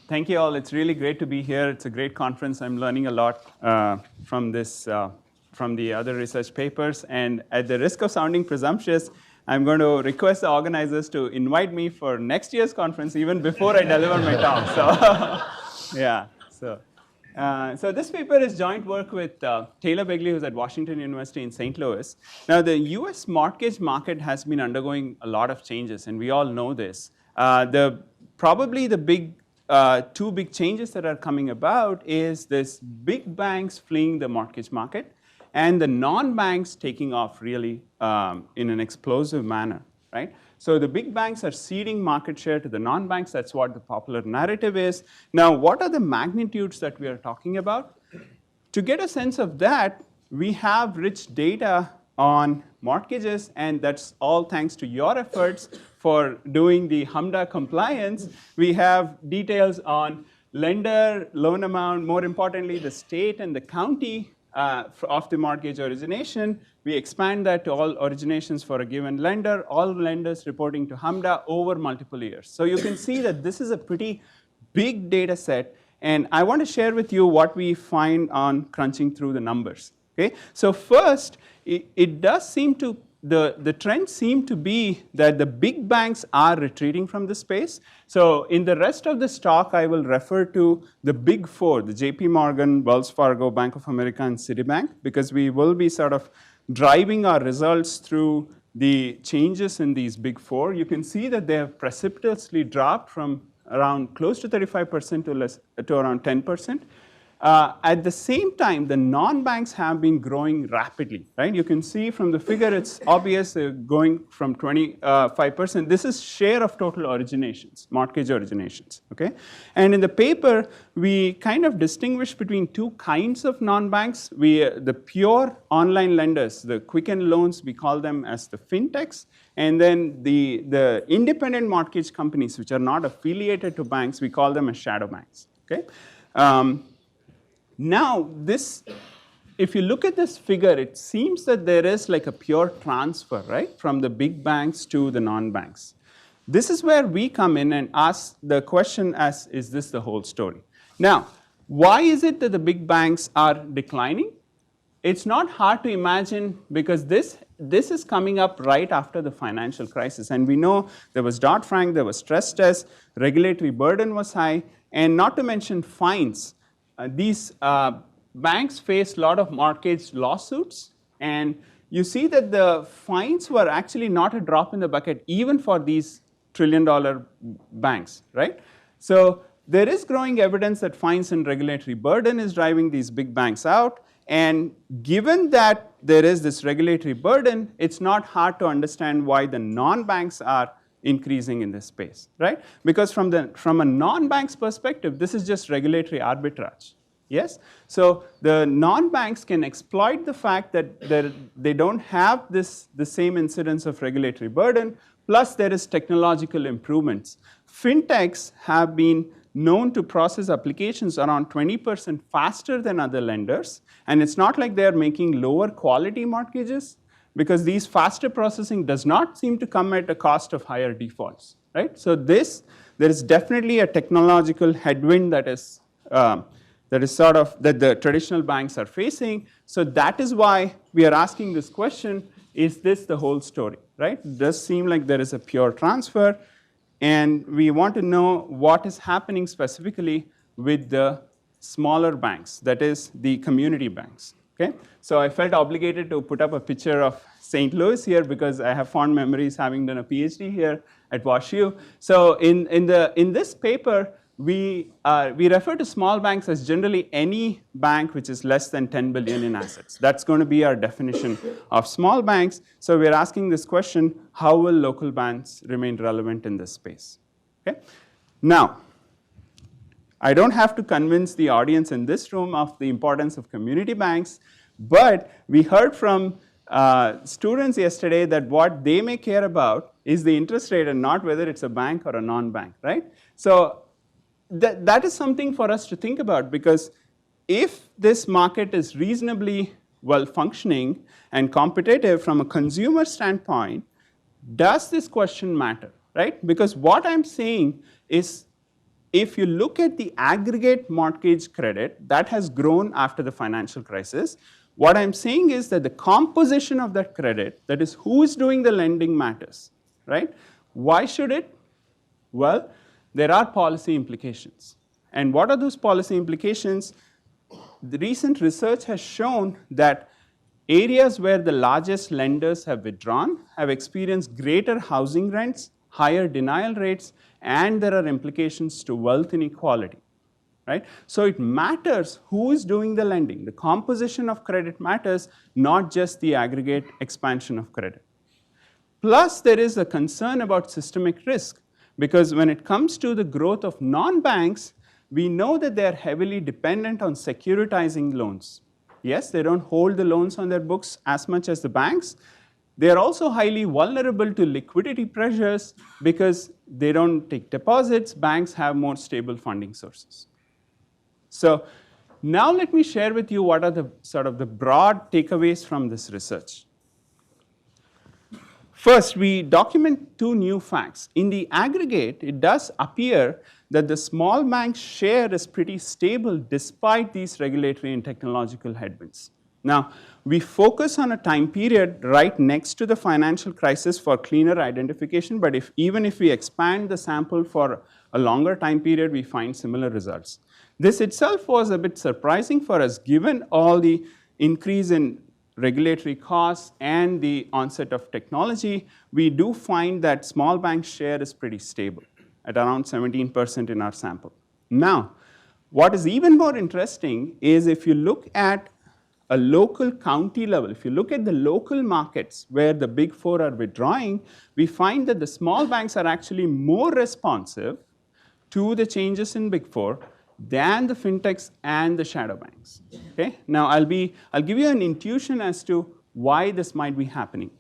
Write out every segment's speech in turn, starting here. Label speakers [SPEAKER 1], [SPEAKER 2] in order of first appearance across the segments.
[SPEAKER 1] Thank you all. It's really great to be here. It's a great conference. I'm learning a lot from the other research papers. And at the risk of sounding presumptuous, I'm going to request the organizers to invite me for next year's conference even before I deliver my talk. So, yeah. So this paper is joint work with Taylor Begley, who's at Washington University in St. Louis. Now, the US mortgage market has been undergoing a lot of changes, and we all know this. Probably the two big changes that are coming about is this big banks fleeing the mortgage market and the non-banks taking off really in an explosive manner, right? So the big banks are ceding market share to the non-banks. That's what the popular narrative is. Now, what are the magnitudes that we are talking about? To get a sense of that, we have rich data on mortgages, and that's all thanks to your efforts for doing the HMDA compliance. We have details on lender, loan amount, more importantly, the state and the county of the mortgage origination. We expand that to all originations for a given lender, all lenders reporting to HMDA over multiple years. So you can see that this is a pretty big data set, and I want to share with you what we find on crunching through the numbers. Okay? So first, it does seem to, the trends seem to be that the big banks are retreating from this space. So in the rest of this talk, I will refer to the big four, the JP Morgan, Wells Fargo, Bank of America, and Citibank, because we will be sort of driving our results through the changes in these big four. You can see that they have precipitously dropped from around close to 35% to around 10%. At the same time, the non-banks have been growing rapidly, right? You can see from the figure, it's obvious they're going from 25%. This is share of total originations, mortgage originations, okay? And in the paper, we kind of distinguish between two kinds of non-banks. The pure online lenders, the Quicken Loans, we call them as the fintechs. And then the independent mortgage companies, which are not affiliated to banks, we call them as shadow banks, okay? Now, if you look at this figure, it seems that there is like a pure transfer, right, from the big banks to the non-banks. This is where we come in and ask the question as, is this the whole story? Now, why is it that the big banks are declining? It's not hard to imagine because this is coming up right after the financial crisis. And we know there was Dodd-Frank, there was stress test, regulatory burden was high, and not to mention fines. These banks faced a lot of mortgage lawsuits, and you see that the fines were actually not a drop in the bucket even for these trillion-dollar banks, right? So there is growing evidence that fines and regulatory burden is driving these big banks out, and given that there is this regulatory burden, it's not hard to understand why the non-banks are increasing in this space, right? Because from a non-bank's perspective, this is just regulatory arbitrage, yes? So the non-banks can exploit the fact that they don't have the same incidence of regulatory burden, plus there is technological improvements. Fintechs have been known to process applications around 20% faster than other lenders, and it's not like they're making lower quality mortgages, because these faster processing does not seem to come at a cost of higher defaults, right? So there is definitely a technological headwind that is sort of that the traditional banks are facing. So that is why we are asking this question, is this the whole story, right? It does seem like there is a pure transfer, and we want to know what is happening specifically with the smaller banks, that is the community banks. Okay? So I felt obligated to put up a picture of St. Louis here because I have fond memories having done a PhD here at WashU. So in this paper, we refer to small banks as generally any bank which is less than 10 billion in assets. That's going to be our definition of small banks. So we're asking this question, how will local banks remain relevant in this space? Okay? Now, I don't have to convince the audience in this room of the importance of community banks, but we heard from students yesterday that what they may care about is the interest rate and not whether it's a bank or a non-bank, right? So that is something for us to think about, because if this market is reasonably well functioning and competitive from a consumer standpoint, does this question matter, right? Because what I'm saying is if you look at the aggregate mortgage credit, that has grown after the financial crisis. What I'm saying is that the composition of that credit, that is who is doing the lending, matters, right? Why should it? Well, there are policy implications. And what are those policy implications? The recent research has shown that areas where the largest lenders have withdrawn have experienced greater housing rents, higher denial rates, and there are implications to wealth inequality, right? So it matters who is doing the lending. The composition of credit matters, not just the aggregate expansion of credit. Plus, there is a concern about systemic risk, because when it comes to the growth of non-banks, we know that they are heavily dependent on securitizing loans. Yes, they don't hold the loans on their books as much as the banks. They are also highly vulnerable to liquidity pressures because they don't take deposits. Banks have more stable funding sources. So now let me share with you what are the sort of the broad takeaways from this research. First, we document two new facts. In the aggregate, it does appear that the small bank's share is pretty stable despite these regulatory and technological headwinds. Now, we focus on a time period right next to the financial crisis for cleaner identification, but even if we expand the sample for a longer time period, we find similar results. This itself was a bit surprising for us, given all the increase in regulatory costs and the onset of technology. We do find that small bank share is pretty stable at around 17% in our sample. Now, what is even more interesting is if you look at a local county level, if you look at the local markets where the big four are withdrawing, we find that the small banks are actually more responsive to the changes in big four than the fintechs and the shadow banks. Okay? Now, I'll give you an intuition as to why this might be happening.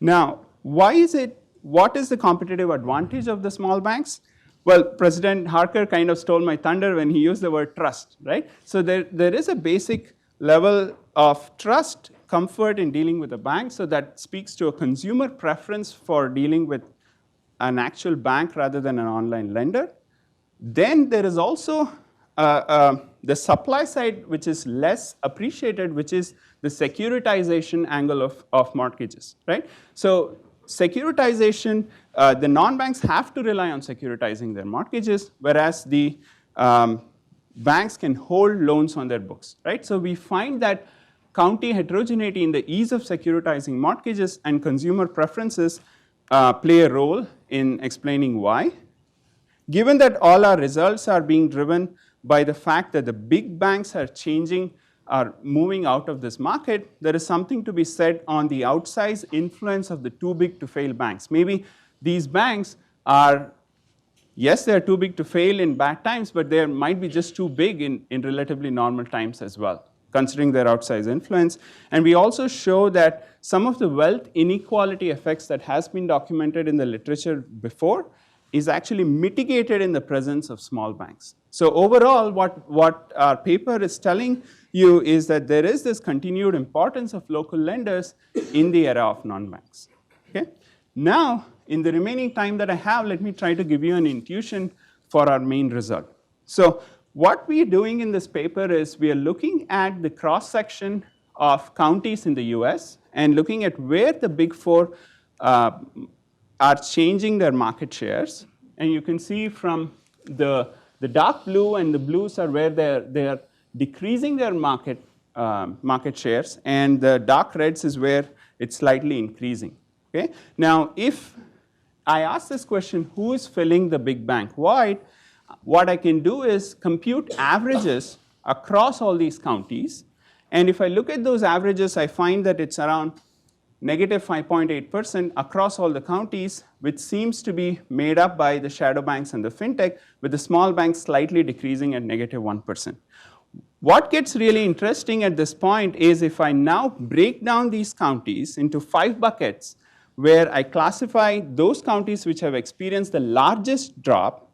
[SPEAKER 1] Now, what is the competitive advantage of the small banks? Well, President Harker kind of stole my thunder when he used the word trust, right? So there is a basic level of trust, comfort in dealing with a bank, so that speaks to a consumer preference for dealing with an actual bank rather than an online lender. Then there is also the supply side, which is less appreciated, which is the securitization angle of mortgages, right? So securitization, the non-banks have to rely on securitizing their mortgages, whereas the banks can hold loans on their books, right? So we find that county heterogeneity in the ease of securitizing mortgages and consumer preferences play a role in explaining why. Given that all our results are being driven by the fact that the big banks are moving out of this market, there is something to be said on the outsized influence of the too big to fail banks. Maybe these banks are, yes, they're too big to fail in bad times, but they might be just too big in relatively normal times as well, considering their outsized influence. And we also show that some of the wealth inequality effects that has been documented in the literature before is actually mitigated in the presence of small banks. So overall, what our paper is telling you is that there is this continued importance of local lenders in the era of non-banks. Okay? Now, in the remaining time that I have, let me try to give you an intuition for our main result. So what we are doing in this paper is we are looking at the cross-section of counties in the US and looking at where the big four are changing their market shares. And you can see from the dark blue and the blues are where they are decreasing their market shares, and the dark reds is where it's slightly increasing. Okay? Now, if I ask this question, who is filling the big bank void, what I can do is compute averages across all these counties. And if I look at those averages, I find that it's around negative 5.8% across all the counties, which seems to be made up by the shadow banks and the fintech, with the small banks slightly decreasing at negative 1%. What gets really interesting at this point is if I now break down these counties into 5 buckets, where I classify those counties which have experienced the largest drop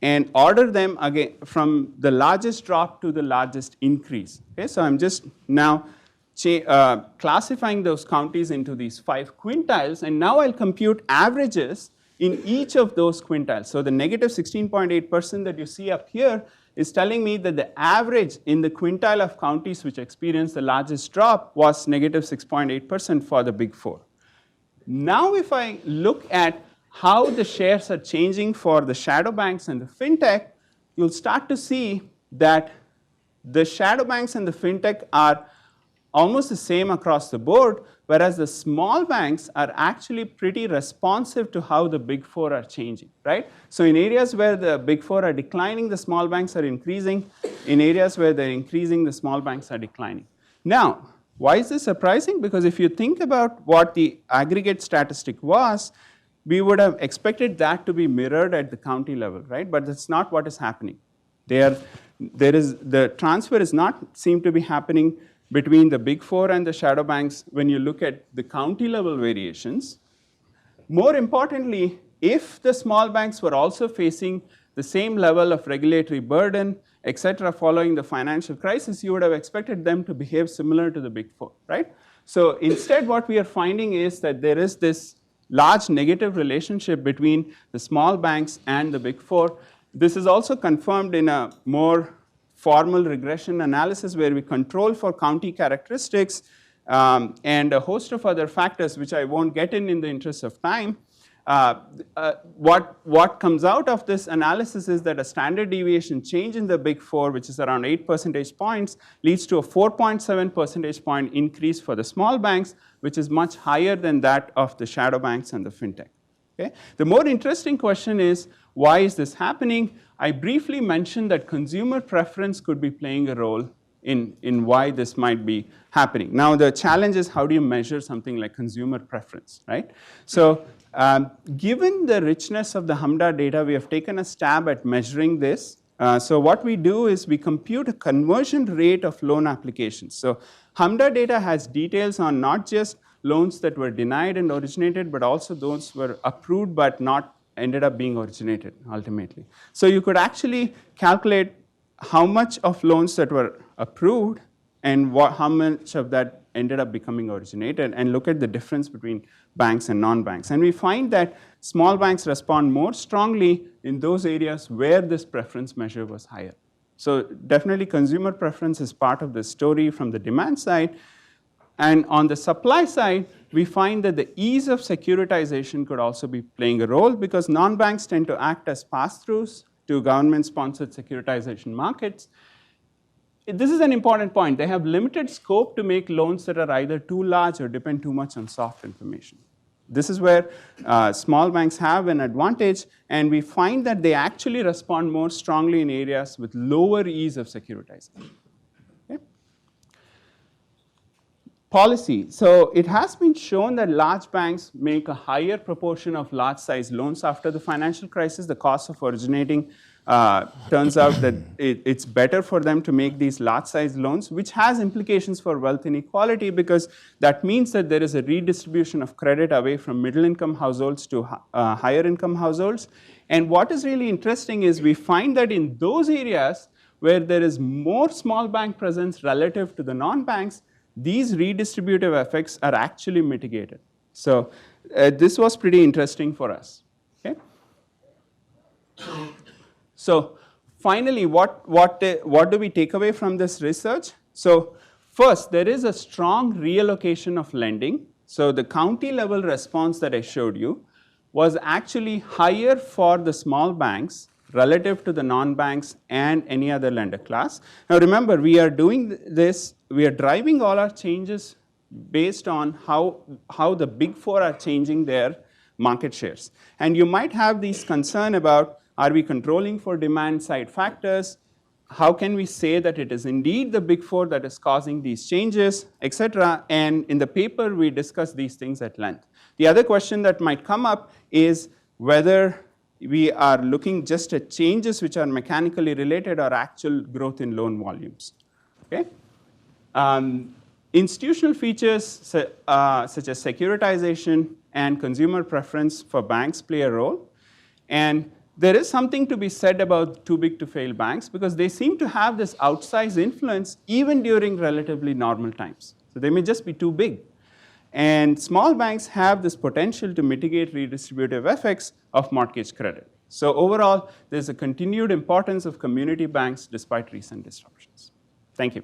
[SPEAKER 1] and order them again from the largest drop to the largest increase. Okay, so I'm just now classifying those counties into these 5 quintiles, and now I'll compute averages in each of those quintiles. So the negative 16.8% that you see up here is telling me that the average in the quintile of counties which experienced the largest drop was negative 6.8% for the big four. Now if I look at how the shares are changing for the shadow banks and the fintech, you'll start to see that the shadow banks and the fintech are almost the same across the board, whereas the small banks are actually pretty responsive to how the big four are changing, right? So in areas where the big four are declining, the small banks are increasing. In areas where they're increasing, the small banks are declining. Now, why is this surprising? Because if you think about what the aggregate statistic was, we would have expected that to be mirrored at the county level, right? But that's not what is happening. The transfer is not seem to be happening between the big four and the shadow banks when you look at the county level variations. More importantly, if the small banks were also facing the same level of regulatory burden, etc., following the financial crisis, you would have expected them to behave similar to the big four, right? So instead, what we are finding is that there is this large negative relationship between the small banks and the big four. This is also confirmed in a more formal regression analysis where we control for county characteristics and a host of other factors which I won't get in the interest of time. What comes out of this analysis is that a standard deviation change in the big four, which is around 8 percentage points, leads to a 4.7 percentage point increase for the small banks, which is much higher than that of the shadow banks and the fintech. Okay? The more interesting question is, why is this happening? I briefly mentioned that consumer preference could be playing a role in why this might be happening. Now the challenge is, how do you measure something like consumer preference, right? So given the richness of the HMDA data, we have taken a stab at measuring this. So what we do is we compute a conversion rate of loan applications. So HMDA data has details on not just loans that were denied and originated, but also those were approved but not ended up being originated ultimately. So you could actually calculate how much of loans that were approved and how much of that ended up becoming originated, and look at the difference between banks and non-banks. And we find that small banks respond more strongly in those areas where this preference measure was higher. So definitely consumer preference is part of the story from the demand side. And on the supply side, we find that the ease of securitization could also be playing a role, because non-banks tend to act as pass-throughs to government-sponsored securitization markets. This is an important point. They have limited scope to make loans that are either too large or depend too much on soft information. This is where small banks have an advantage, and we find that they actually respond more strongly in areas with lower ease of securitization. Okay? Policy. So it has been shown that large banks make a higher proportion of large size loans after the financial crisis. The cost of originating turns out that it's better for them to make these large size loans, which has implications for wealth inequality, because that means that there is a redistribution of credit away from middle income households to higher income households. And what is really interesting is we find that in those areas where there is more small bank presence relative to the non-banks, these redistributive effects are actually mitigated. So this was pretty interesting for us. Okay? So finally, what do we take away from this research? So first, there is a strong reallocation of lending. So the county level response that I showed you was actually higher for the small banks relative to the non-banks and any other lender class. Now remember, we are doing this, we are driving all our changes based on how the big four are changing their market shares. And you might have these concern about, are we controlling for demand side factors? How can we say that it is indeed the big four that is causing these changes, etc.? And in the paper, we discuss these things at length. The other question that might come up is whether we are looking just at changes which are mechanically related or actual growth in loan volumes. Okay? Institutional features such as securitization and consumer preference for banks play a role. And there is something to be said about too big to fail banks, because they seem to have this outsized influence even during relatively normal times. So they may just be too big. And small banks have this potential to mitigate redistributive effects of mortgage credit. So overall, there's a continued importance of community banks despite recent disruptions. Thank you.